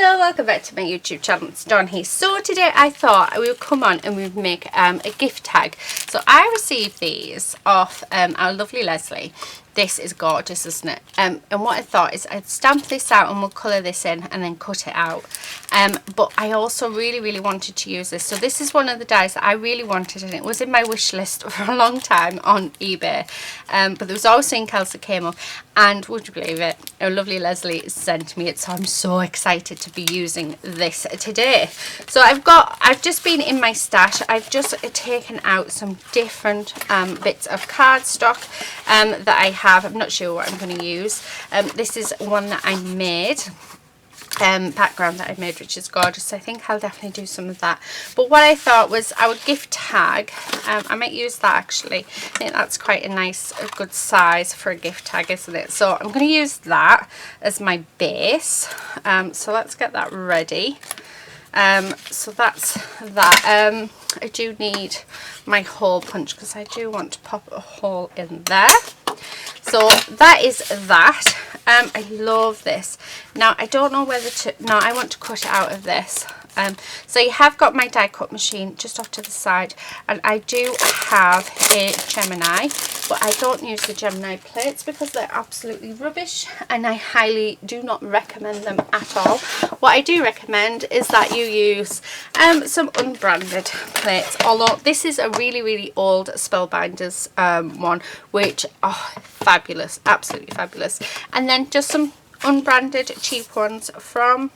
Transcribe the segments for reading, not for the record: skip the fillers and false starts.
Hello, welcome back to my YouTube channel. It's Dawn here. So today I thought we would come on and we would make a gift tag. So I received these off our lovely Lesley. This is gorgeous, isn't it? And what I thought is I'd stamp this out and we'll colour this in and then cut it out. But I also really wanted to use this. So this is one of the dies that I really wanted, and it was in my wish list for a long time on eBay. But there was always something else that came up, and would you believe it, our lovely Lesley sent me it, so I'm so excited to be using this today. So I've just been in my stash. I've just taken out some different bits of cardstock that I have. I'm not sure what I'm going to use. This is one that I made, background that I made, which is gorgeous. I think I'll definitely do some of that. But what I thought was our gift tag, I might use that actually. I think that's quite a good size for a gift tag, isn't it? So I'm going to use that as my base. So let's get that ready. So that's that. I do need my hole punch because I do want to pop a hole in there. So that is that. I love this. Now I don't know whether to, no, I want to cut it out of this. So you have got my die cut machine just off to the side, and I do have a Gemini, but I don't use the Gemini plates because they're absolutely rubbish and I highly do not recommend them at all. What I do recommend is that you use some unbranded plates, although this is a really old Spellbinders one, which are fabulous, absolutely fabulous. And then just some unbranded cheap ones from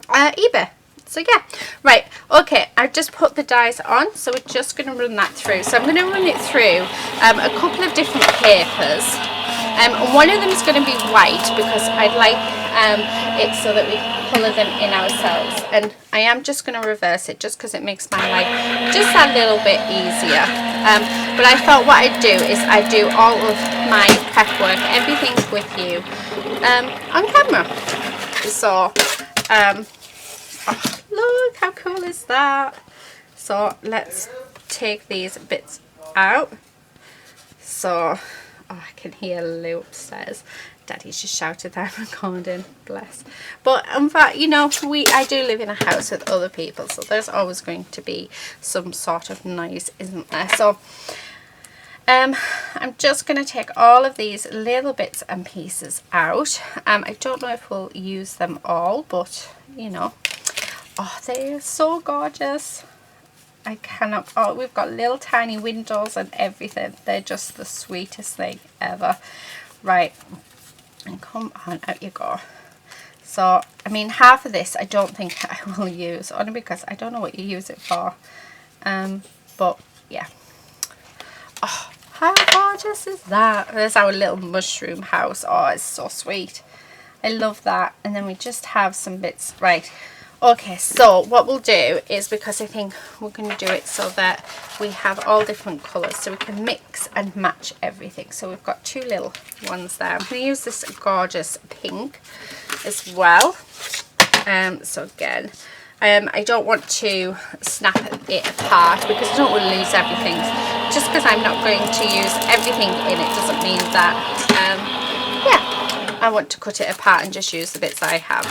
eBay. So yeah, right, okay, I've just put the dies on, so we're just going to run that through. So I'm going to run it through a couple of different papers, and one of them is going to be white because I'd like it so that we can colour them in ourselves, and I am just going to reverse it just because it makes my life just a little bit easier. But I thought what I'd do is I'd do all of my prep work, everything's with you on camera. So oh, look how cool is that. So let's take these bits out. So oh, I can hear Lou upstairs. Daddy's just shouted there recording, bless. But in fact, you know, I do live in a house with other people, so there's always going to be some sort of noise, isn't there? So I'm just going to take all of these little bits and pieces out. I don't know if we'll use them all, but you know, oh, they're so gorgeous. I cannot, oh, we've got little tiny windows and everything. They're just the sweetest thing ever. Right, and come on, out you go. So I mean, half of this I don't think I will use, only because I don't know what you use it for. But yeah, oh, how gorgeous is that? There's our little mushroom house. Oh, it's so sweet. I love that. And then we just have some bits. Right, okay, so what we'll do is, because I think we're going to do it so that we have all different colours, so we can mix and match everything. So we've got two little ones there. I'm going to use this gorgeous pink as well. So again, I don't want to snap it apart because I don't want to lose everything. Just because I'm not going to use everything in it doesn't mean that, yeah, I want to cut it apart and just use the bits I have.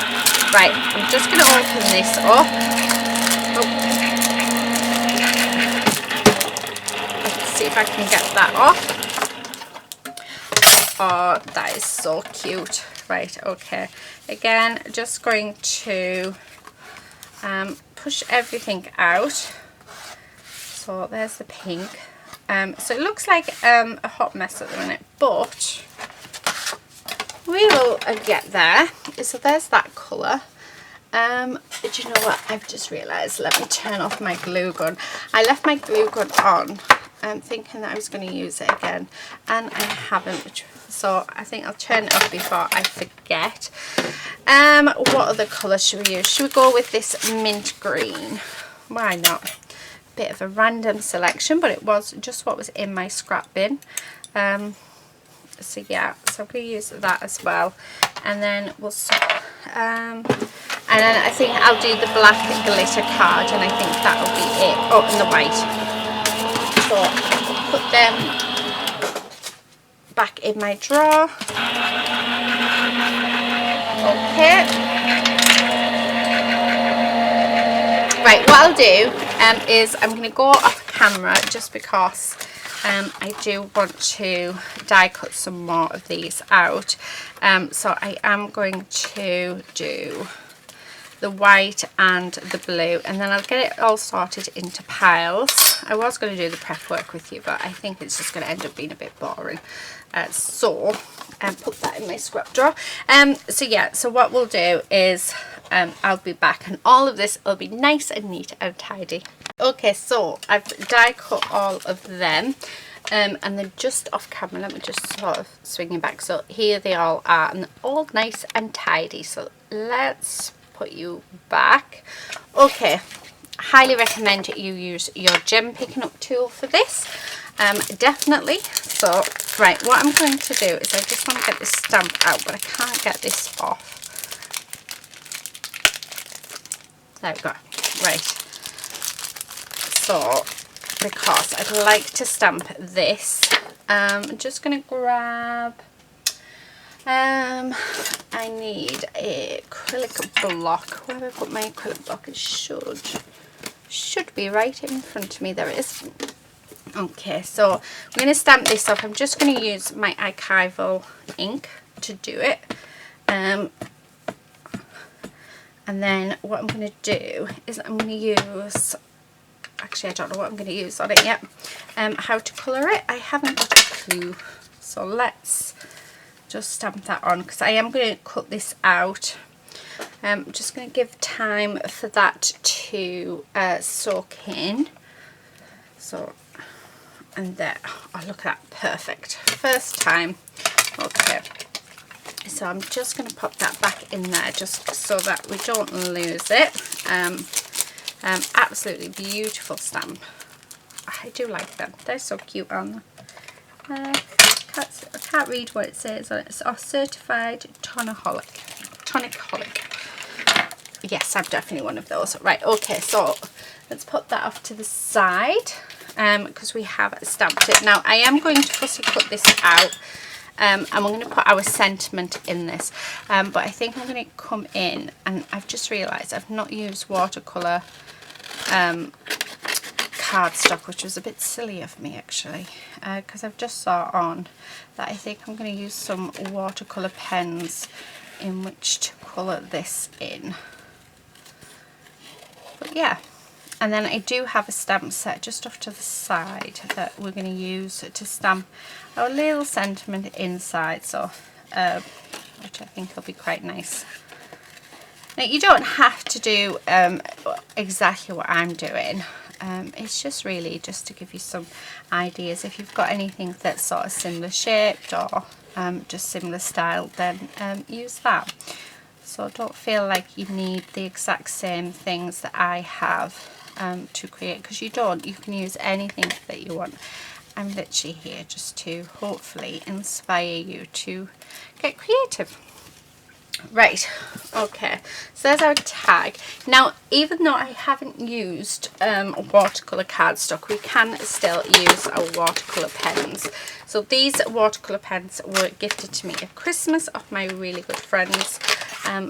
Right, I'm just going to open this up. Oh. Let's see if I can get that off. Oh, that is so cute. Right, okay. Again, just going to push everything out. So there's the pink. So it looks like a hot mess at the minute, but we will get there. So there's that colour. But you know what, I've just realised, let me turn off my glue gun. I left my glue gun on thinking that I was going to use it again, and I haven't, so I think I'll turn it off before I forget. What other colour should we use? Should we go with this mint green? Why not? Bit of a random selection, but it was just what was in my scrap bin. So yeah, so I'm going to use that as well, and then we'll and then I think I'll do the black glitter card, and I think that'll be it. Oh, and the white. So put them back in my drawer. Okay. Right, what I'll do is I'm going to go off camera just because I do want to die cut some more of these out. So I am going to do the white and the blue, and then I'll get it all sorted into piles. I was going to do the prep work with you, but I think it's just going to end up being a bit boring. So put that in my scrap drawer. So yeah, so what we'll do is I'll be back and all of this will be nice and neat and tidy. Okay, so I've die cut all of them. And then just off camera, let me just sort of swing it back. So here they all are, and they're all nice and tidy. So let's put you back. Okay, highly recommend you use your gem picking up tool for this. Definitely. So right, what I'm going to do is I just want to get this stamp out, but I can't get this off. There we go. Right, so because I'd like to stamp this, I'm just going to grab, I need a acrylic block. Where have I put my acrylic block? It should be right in front of me. There it is. Okay, so I'm going to stamp this off. I'm just going to use my archival ink to do it. And then what I'm going to do is I'm going to use, actually I don't know what I'm going to use on it yet, how to colour it. I haven't got a clue. So let's just stamp that on, because I am going to cut this out. I'm just going to give time for that to soak in. So, and there, oh look at that, perfect, first time. Okay, so I'm just going to pop that back in there just so that we don't lose it. Absolutely beautiful stamp. I do like them, they're so cute, aren't they? I can't read what it says on it. It's certified tonic-holic. Yes, I'm definitely one of those. Right, okay, so let's put that off to the side because we have stamped it. Now I am going to fussy cut this out, and we're going to put our sentiment in this, but I think I'm going to come in, and I've just realised I've not used watercolour cardstock, which was a bit silly of me actually, because I've just saw on that I think I'm going to use some watercolour pens in which to colour this in. But yeah, and then I do have a stamp set just off to the side that we're going to use to stamp our little sentiment inside, so which I think will be quite nice. Now you don't have to do exactly what I'm doing. It's just really just to give you some ideas. If you've got anything that's sort of similar shaped or just similar style, then use that. So don't feel like you need the exact same things that I have to create, because you don't. You can use anything that you want. I'm literally here just to hopefully inspire you to get creative. Right, okay, so there's our tag. Now, even though I haven't used watercolour cardstock, we can still use our watercolour pens. So these watercolour pens were gifted to me at Christmas off my really good friends.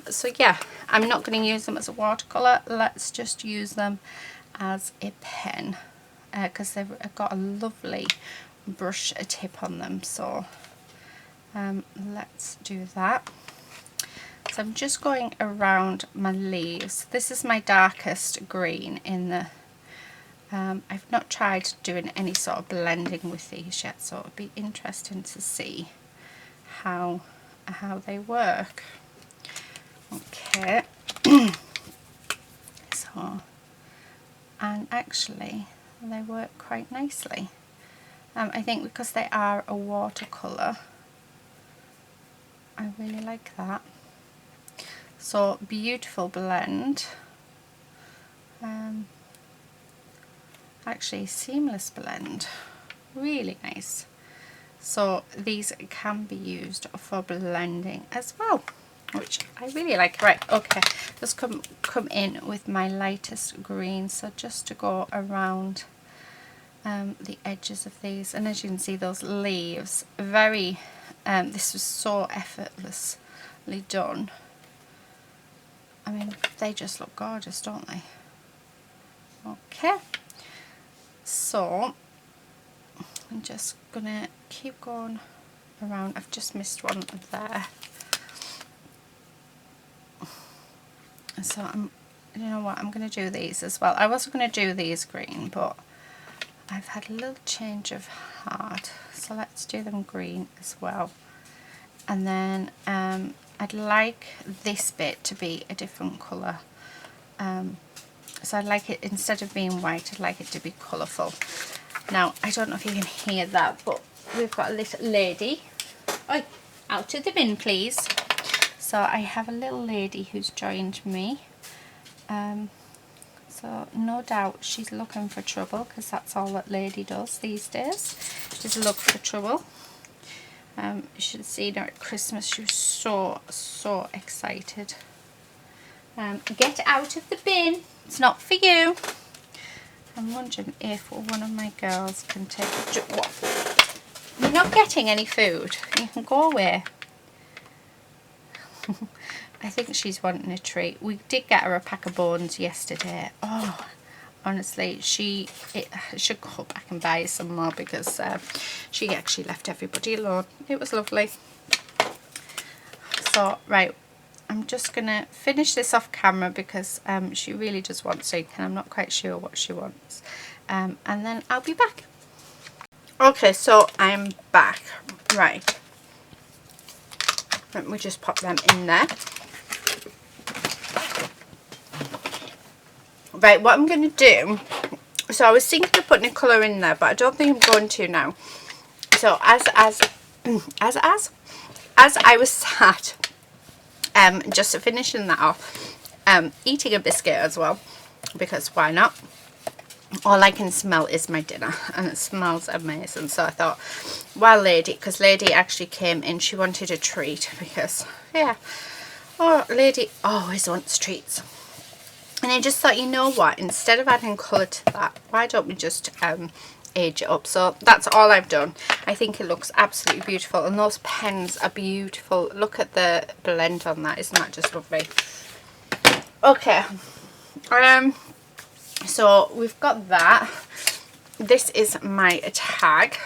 So yeah, I'm not going to use them as a watercolour. Let's just use them as a pen, because they've got a lovely brush tip on them. So let's do that. So I'm just going around my leaves. This is my darkest green in the, I've not tried doing any sort of blending with these yet, so it'll be interesting to see how they work. Okay, so, and actually they work quite nicely. I think because they are a watercolour, I really like that. So beautiful blend, actually seamless blend, really nice. So these can be used for blending as well, which I really like. Right, okay, just come in with my lightest green, so just to go around the edges of these, and as you can see, those leaves, very this was so effortlessly done. I mean, they just look gorgeous, don't they? Okay, so I'm just gonna keep going around. I've just missed one there, so you know what, I'm gonna do these as well. I was gonna do these green, but I've had a little change of heart, so let's do them green as well. And then I'd like this bit to be a different colour. So I'd like it, instead of being white, I'd like it to be colourful. Now, I don't know if you can hear that, but we've got a little lady. Oi, out of the bin, please. So I have a little lady who's joined me. So no doubt she's looking for trouble, because that's all that lady does these days. She's look for trouble. You should have seen her at Christmas. She was so excited. Get out of the bin. It's not for you. I'm wondering if one of my girls can take what? You're not getting any food. You can go away. I think she's wanting a treat. We did get her a pack of bones yesterday. Oh, honestly, she should go back and buy some more, because she actually left everybody alone. It was lovely. So, right, I'm just going to finish this off camera, because she really does want to, and I'm not quite sure what she wants. And then I'll be back. Okay, so I'm back. Right. Let me just pop them in there. Right, what I'm going to do, so I was thinking of putting a colour in there, but I don't think I'm going to now. So as I was sat, just finishing that off, eating a biscuit as well, because why not? All I can smell is my dinner, and it smells amazing. So I thought, well, lady, because lady actually came in, she wanted a treat, because yeah, oh, lady always wants treats. And I just thought, you know what, instead of adding colour to that, why don't we just age it up? So that's all I've done. I think it looks absolutely beautiful, and those pens are beautiful. Look at the blend on that. Isn't that just lovely? Okay, so we've got that. This is my tag,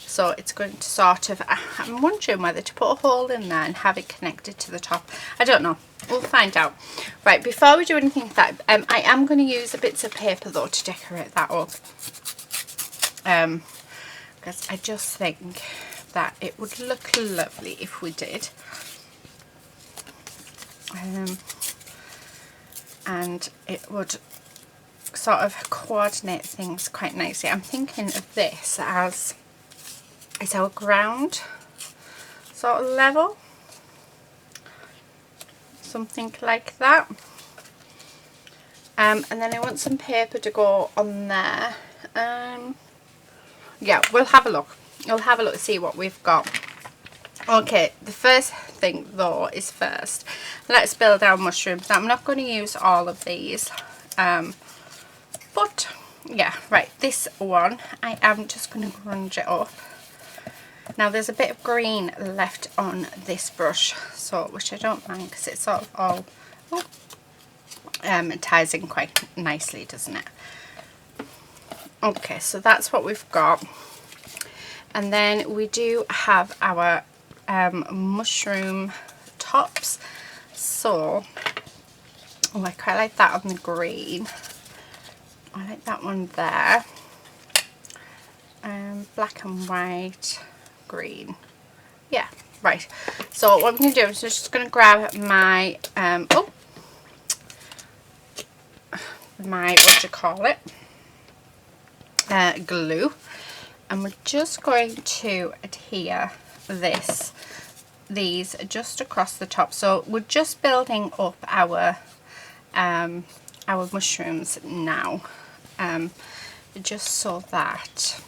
so it's going to sort of, I'm wondering whether to put a hole in there and have it connected to the top. I don't know, we'll find out. Right, before we do anything like that, I am going to use bits of paper though to decorate that up, because I just think that it would look lovely if we did. And it would sort of coordinate things quite nicely. I'm thinking of this as our ground sort of level, something like that. And then I want some paper to go on there. Yeah, we'll have a look. We'll have a look to see what we've got. Okay, the first thing though is first, let's build our mushrooms. Now I'm not going to use all of these, but yeah, right, this one I am just going to grunge it up. Now there's a bit of green left on this brush, so which I don't mind, because it's sort of all it ties in quite nicely, doesn't it? Okay, so that's what we've got. And then we do have our mushroom tops. So, oh, I quite like that on the green. I like that one there. Black and white, green. Yeah, right. So what I'm going to do is just going to grab my, what do you call it? Glue. And we're just going to adhere these just across the top. So we're just building up our mushrooms now, just so that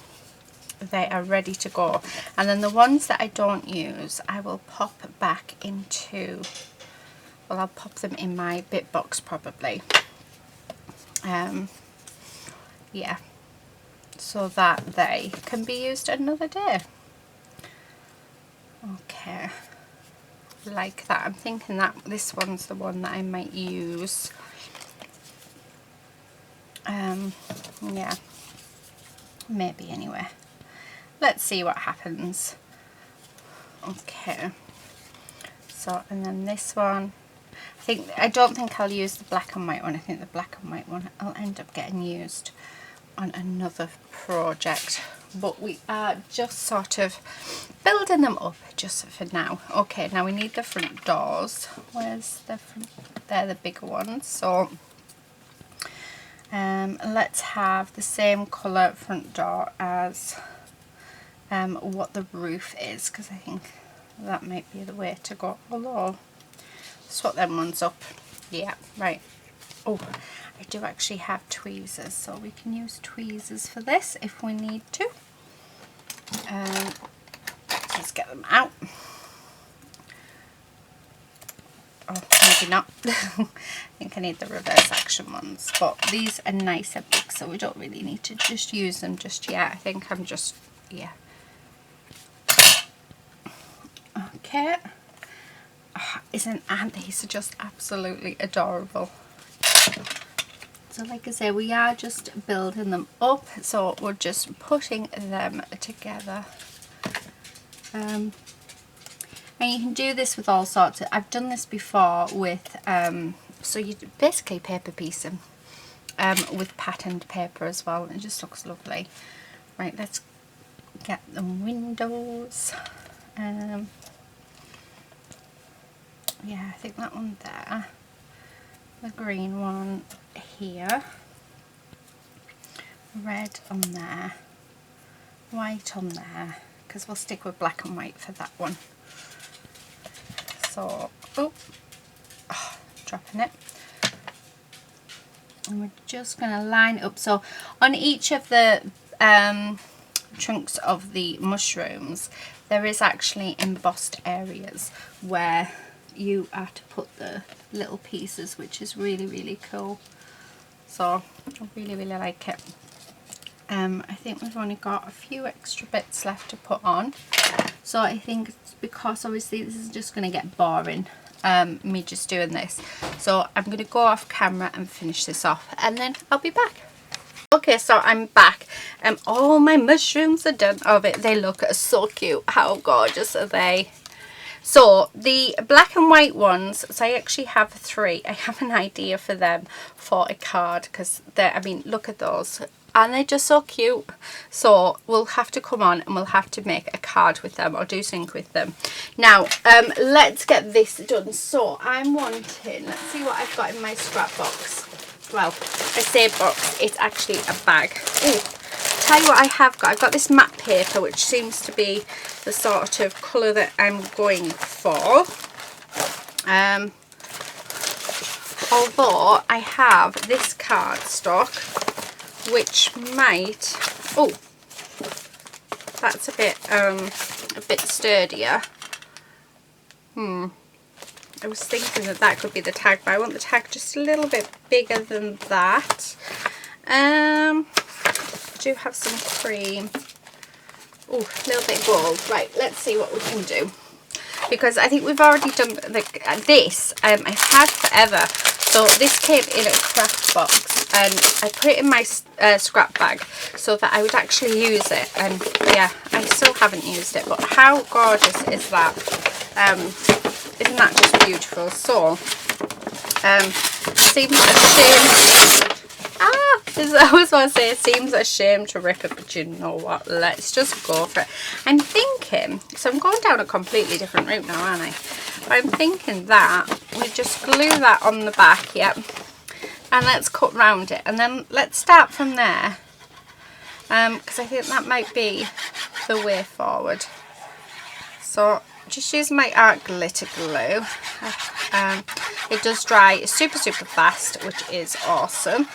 they are ready to go. And then the ones that I don't use, I will pop back into, well, I'll pop them in my bit box probably. Yeah, so that they can be used another day. Okay, like that. I'm thinking that this one's the one that I might use Yeah, maybe anyway. Let's see what happens. Okay, so and then this one, I don't think I'll use the black and white one. I think the black and white one will end up getting used on another project, but we are just sort of building them up just for now. Okay, now we need the front doors. Where's the front? They're the bigger ones. So let's have the same colour front door as what the roof is, because I think that might be the way to go. Although, swap them ones up. Yeah, right. Oh, I do actually have tweezers, so we can use tweezers for this if we need to. Let's get them out. Oh, maybe not. I think I need the reverse action ones, but these are nice and big, so we don't really need to just use them just yet. I think I'm just, yeah. Okay. Oh, aren't these are just absolutely adorable. So like I say, we are just building them up, so we're just putting them together. And you can do this with all sorts of, I've done this before with, so you basically paper piece them with patterned paper as well, and it just looks lovely. Right, let's get the windows. Yeah, I think that one there. The green one here, red on there, white on there, because we'll stick with black and white for that one. So, dropping it. And we're just going to line up. So on each of the chunks of the mushrooms, there is actually embossed areas where you are to put the little pieces, which is really, really cool. So I really, really like it. I think we've only got a few extra bits left to put on, so I think it's because obviously this is just going to get boring, me just doing this, so I'm going to go off camera and finish this off, and then I'll be back. Okay, so I'm back. All my mushrooms are done. Oh, they look so cute. How gorgeous are they? So the black and white ones, so I actually have 3. I have an idea for them for a card, because they're, I mean, look at those, and they're just so cute. So we'll have to come on and we'll have to make a card with them or do something with them. Now let's get this done. So I'm wanting, let's see what I've got in my scrap box. Well, I say box, it's actually a bag. Ooh, tell you what I have got. I've got this matte paper, which seems to be the sort of colour that I'm going for. Although I have this cardstock, which might, oh, that's a bit sturdier. I was thinking that that could be the tag, but I want the tag just a little bit bigger than that. I do have some cream. Oh, a little bit gold. Right, let's see what we can do. Because I think we've already done this. I've had forever. So this came in a craft box, and I put it in my scrap bag so that I would actually use it. And yeah, I still haven't used it, but how gorgeous is that? Isn't that just beautiful? So, seems a shame. I always want to say it seems a shame to rip it, but you know what? Let's just go for it. I'm thinking, so I'm going down a completely different route now, aren't I? But I'm thinking that we just glue that on the back, yep, and let's cut round it, and then let's start from there, because I think that might be the way forward. So just use my art glitter glue. It does dry super fast, which is awesome.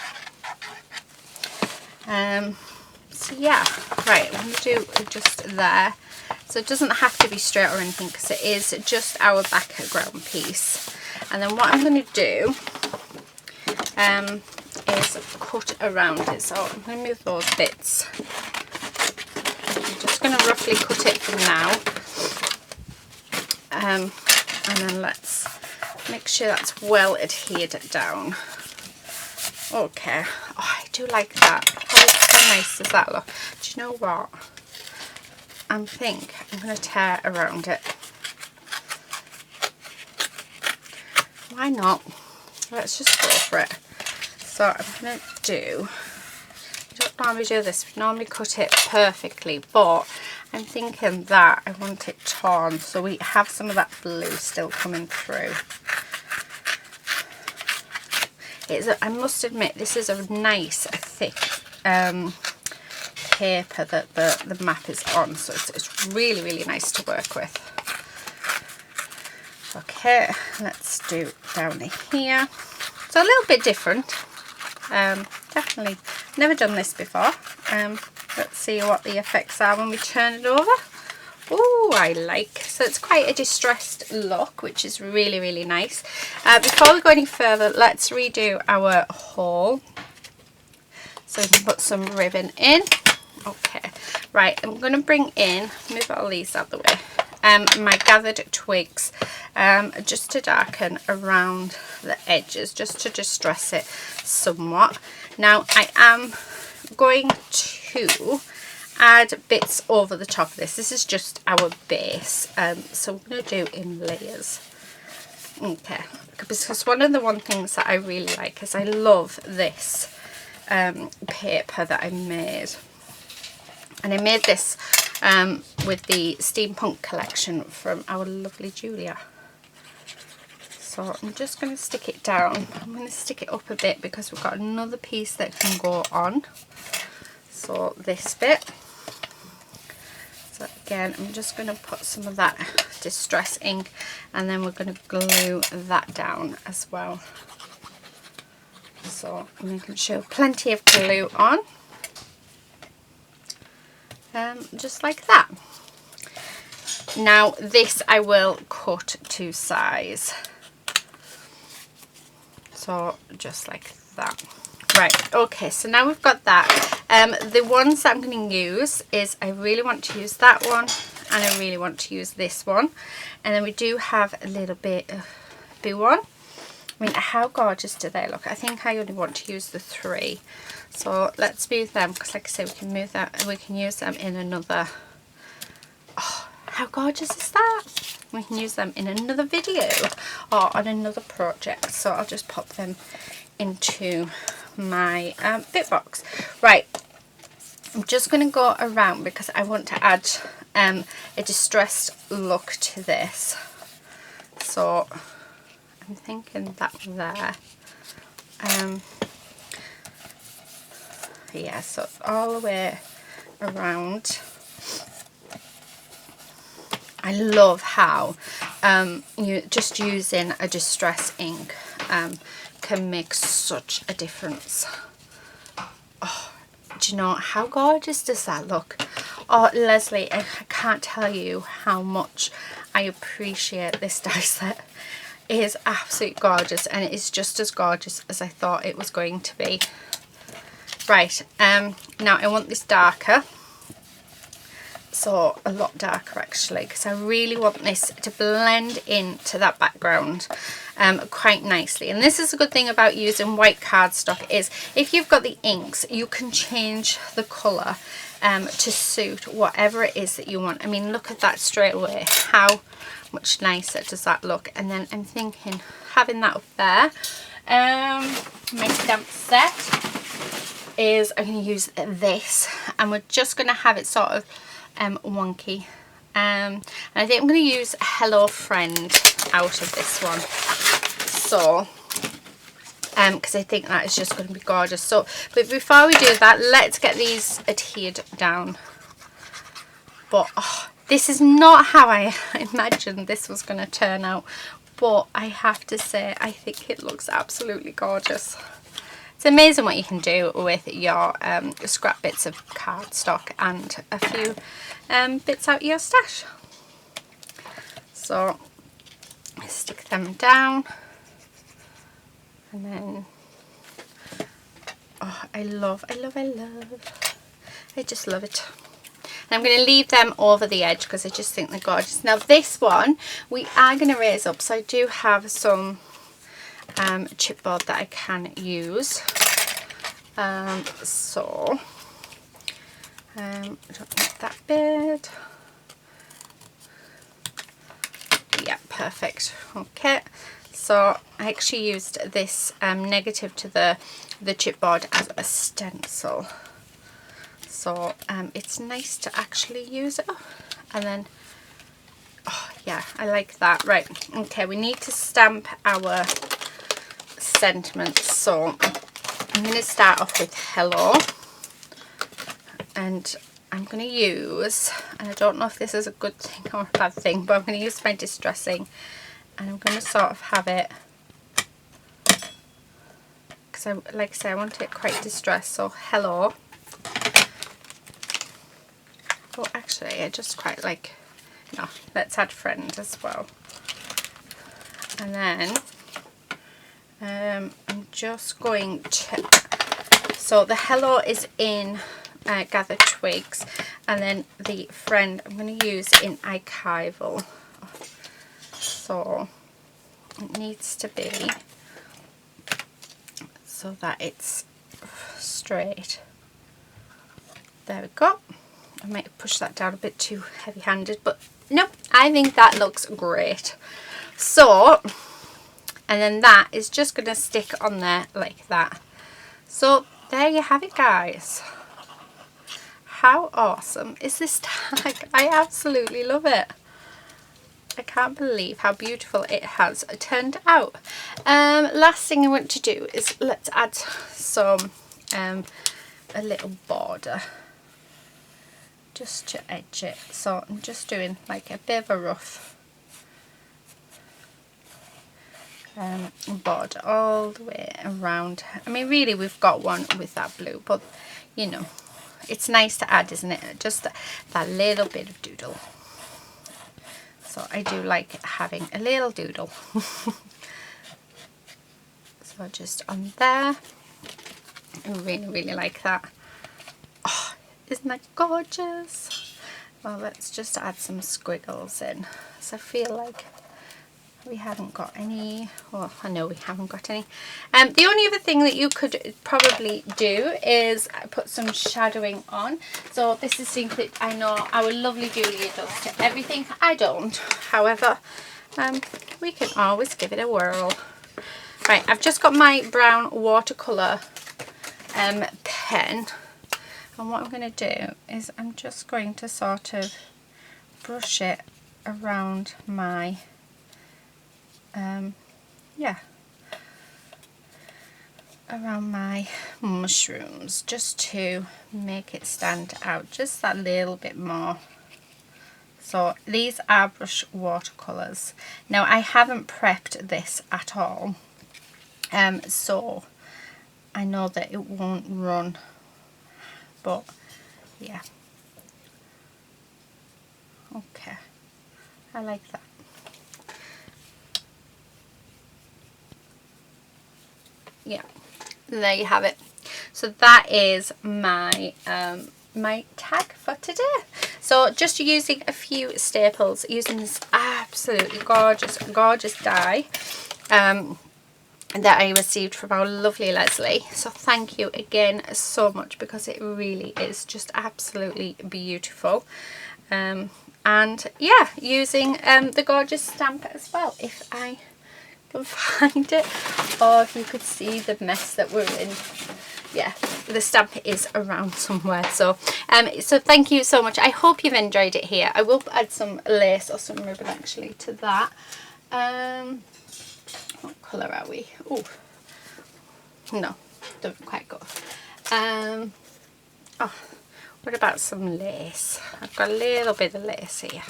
So yeah, right, I'm going to do just there. So it doesn't have to be straight or anything, because it is just our background piece. And then what I'm going to do is cut around it. So I'm going to move those bits. I'm just going to roughly cut it for now. And then let's make sure that's well adhered down. Okay. Oh, I do like that. How nice does that look? Do you know what? I think I'm going to tear around it. Why not? Let's just go for it. So I'm going to do, I don't normally do this, we normally cut it perfectly, but I'm thinking that I want it torn so we have some of that blue still coming through. I must admit, this is a nice thick paper that the map is on, so it's really, really nice to work with. Okay, let's do down here. It's a little bit different. Definitely never done this before. Let's see what the effects are when we turn it over. Oh, I like. So it's quite a distressed look, which is really, really nice. Before we go any further, let's redo our haul. So we can put some ribbon in. Okay, right, I'm going to bring in, move all these out of the way, my gathered twigs, just to darken around the edges, just to distress it somewhat. Now I am going to add bits over the top of this. This is just our base, so we're going to do in layers. Okay, because one of the things that I really like is I love this paper that I made. And I made this with the steampunk collection from our lovely Julia. So I'm just going to stick it down. I'm going to stick it up a bit because we've got another piece that can go on. So this bit. So again, I'm just going to put some of that distress ink and then we're going to glue that down as well. So I'm making sure plenty of glue on. Just like that. Now this I will cut to size. So just like that. Right, okay, so now we've got that. The ones that I'm going to use is I really want to use that one and I really want to use this one. And then we do have a little bit of blue one. I mean, how gorgeous do they look? I think I only want to use the 3. So let's move them because, like I say, we can move that. We can use them in another. Oh, how gorgeous is that? We can use them in another video or on another project. So I'll just pop them into my bit box. Right. I'm just going to go around because I want to add a distressed look to this. So I'm thinking that there. Yeah, so all the way around. I love how you just using a distress ink can make such a difference. Oh, do you know how gorgeous does that look? Oh, Lesley, I can't tell you how much I appreciate this die set. It is absolutely gorgeous and it is just as gorgeous as I thought it was going to be. Right, now I want this darker, so a lot darker actually, because I really want this to blend into that background quite nicely. And this is a good thing about using white cardstock is if you've got the inks, you can change the colour to suit whatever it is that you want. I mean, look at that straight away. How much nicer does that look? And then I'm thinking having that up there, my stamp set is I'm going to use this and we're just going to have it sort of wonky, and I think I'm going to use Hello Friend out of this one, so because I think that is just going to be gorgeous. So but before we do that, let's get these adhered down. But oh, this is not how I imagined this was going to turn out, but I have to say I think it looks absolutely gorgeous. It's amazing what you can do with your scrap bits of cardstock and a few bits out of your stash. So I stick them down and then oh, I just love it. And I'm going to leave them over the edge because I just think they're gorgeous. Now this one we are going to raise up, so I do have some chipboard that I can use. So I don't need that bit. Yeah, perfect. Okay, so I actually used this negative to the chipboard as a stencil, so it's nice to actually use it. And then, oh yeah, I like that. Right, okay, we need to stamp our sentiments, so I'm going to start off with hello, and I'm going to use, and I don't know if this is a good thing or a bad thing, but I'm going to use my distressing, and I'm going to sort of have it, because I, like I say, I want it quite distressed. So hello. Oh, actually, I just quite like, no, let's add friend as well. And then I'm just going to, so the hello is in Gather Twigs, and then the friend I'm going to use in Archival. So it needs to be so that it's straight. There we go. I might push that down a bit too heavy-handed, but no, I think that looks great. So, and then that is just going to stick on there like that. So there you have it, guys. How awesome is this tag? I absolutely love it. I can't believe how beautiful it has turned out. Last thing I want to do is let's add some a little border just to edge it. So I'm just doing like a bit of a rough border all the way around. I mean, really we've got one with that blue, but you know, it's nice to add, isn't it? Just that little bit of doodle. So I do like having a little doodle. So just on there. I really, really like that. Oh, isn't that gorgeous? Well, let's just add some squiggles in. So I feel like we haven't got any. Well, I know we haven't got any. The only other thing that you could probably do is put some shadowing on. So this is something that I know our lovely Julia does to everything. I don't. However, we can always give it a whirl. Right, I've just got my brown watercolour pen. And what I'm going to do is I'm just going to sort of brush it around my around my mushrooms, just to make it stand out just that little bit more. So these are brush watercolours. Now I haven't prepped this at all, so I know that it won't run, but yeah, okay, I like that. Yeah, there you have it. So that is my my tag for today. So just using a few staples, using this absolutely gorgeous die that I received from our lovely Lesley. So thank you again so much, because it really is just absolutely beautiful. And yeah, using the gorgeous stamp as well, if I can find it, or if you could see the mess that we're in. Yeah, the stamp is around somewhere. So so thank you so much. I hope you've enjoyed it here. I will add some lace or some ribbon actually to that. What colour are we? Oh no, don't quite go. Oh, what about some lace? I've got a little bit of lace here,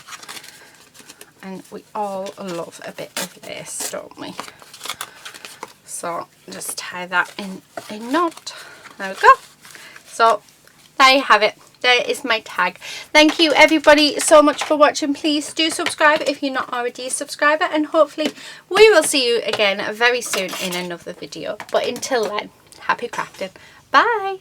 and we all love a bit of lace, don't we? So just tie that in a knot. There we go. So there you have it. There is my tag. Thank you everybody so much for watching. Please do subscribe if you're not already a subscriber, and hopefully we will see you again very soon in another video. But until then, happy crafting. Bye.